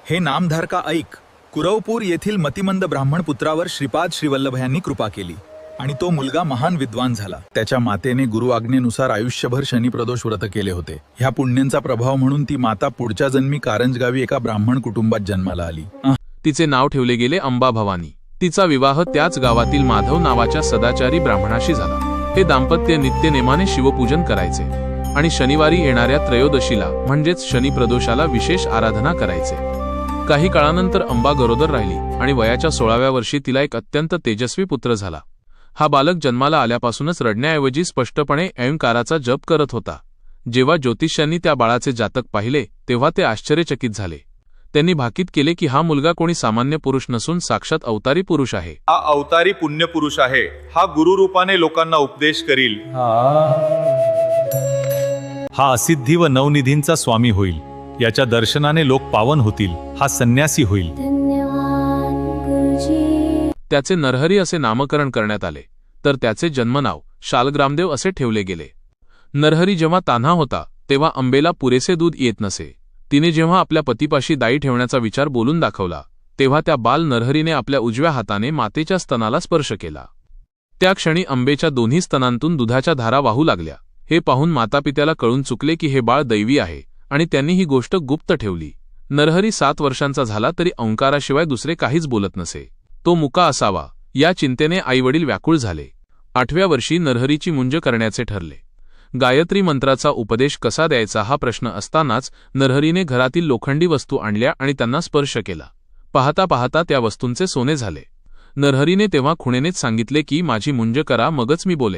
हे नामधारका ऐक. कुरवपूर येथील मतिमंद ब्राह्मण पुत्रावर श्रीपाद श्रीवल्लभ यांनी कृपा केली आणि तो मुलगा महान विद्वान झाला. त्याच्या मातेने गुरु आज्ञेनुसार आयुष्यभर शनिप्रदोष व्रत केले होते. ह्या पुण्यांचा प्रभाव म्हणून ती माता पुढच्या जन्मी कारंजगावी एका ब्राह्मण कुटुंबात जन्माला आली. तिचे नाव ठेवले गेले अंबा भवानी. तिचा विवाह त्याच गावातील माधव नावाच्या सदाचारी ब्राह्मणाशी झाला. हे दाम्पत्य नित्यनेमाने शिवपूजन करायचे आणि शनिवारी येणाऱ्या त्रयोदशीला म्हणजेच शनिप्रदोषाला विशेष आराधना करायचे. काही काळानंतर अंबा गरोदर राहिली आणि वयाच्या 16व्या वर्षी तिला एक अत्यंत तेजस्वी पुत्र झाला. हा बालक जन्माला आल्यापासूनच रडण्याऐवजी स्पष्टपणे ऐंकाराचा जप करत होता. जेव्हा ज्योतिष्यांनी त्या बाळाचे जातक पाहिले तेव्हा ते आश्चर्यचकित झाले. त्यांनी भाकीत केले की हा मुलगा कोणी सामान्य पुरुष नसून साक्षात अवतारी पुरुष आहे. हा अवतारी पुण्य पुरुष आहे. हा गुरु रूपाने लोकांना उपदेश करील. हा असिद्धी व नवनिधींचा स्वामी होईल. याच्या दर्शनाने लोक पावन होतील. हा संन्यासी होईल. त्याचे नरहरी असे नामकरण करण्यात आले, तर त्याचे जन्मनाव शालग्रामदेव असे ठेवले गेले. नरहरी जेव्हा तान्हा होता तेव्हा अंबेला पुरेसे दूध येत नसे. तिने जेव्हा आपल्या पतीपाशी दाई ठेवण्याचा विचार बोलून दाखवला तेव्हा त्या बाल नरहरीने आपल्या उजव्या हाताने मातेच्या स्तनाला स्पर्श केला. त्या क्षणी अंबेच्या दोन्ही स्तनांतून दुधाच्या धारा वाहू लागल्या. हे पाहून मातापित्याला कळून चुकले की हे बाळ दैवी आहे आणि त्यांनी ही गोष्ट गुप्त ठेवली. नरहरी 7 वर्षांचा झाला तरी ओंकाराशिवाय दुसरे काहीच बोलत नसे. तो मुका असावा या चिंतेने आईवडील व्याकुळ झाले. 8व्या वर्षी नरहरीची मुंज करण्याचे ठरले. गायत्री मंत्राचा उपदेश कसा द्यायचा हा प्रश्न असतानाच नरहरीने घरातील लोखंडी वस्तू आणल्या आणि त्यांना स्पर्श केला. पाहता पाहता त्या वस्तूंचे सोने झाले. नरहरीने तेव्हा खुणेनेच सांगितले की माझी मुंज करा मगच मी बोले.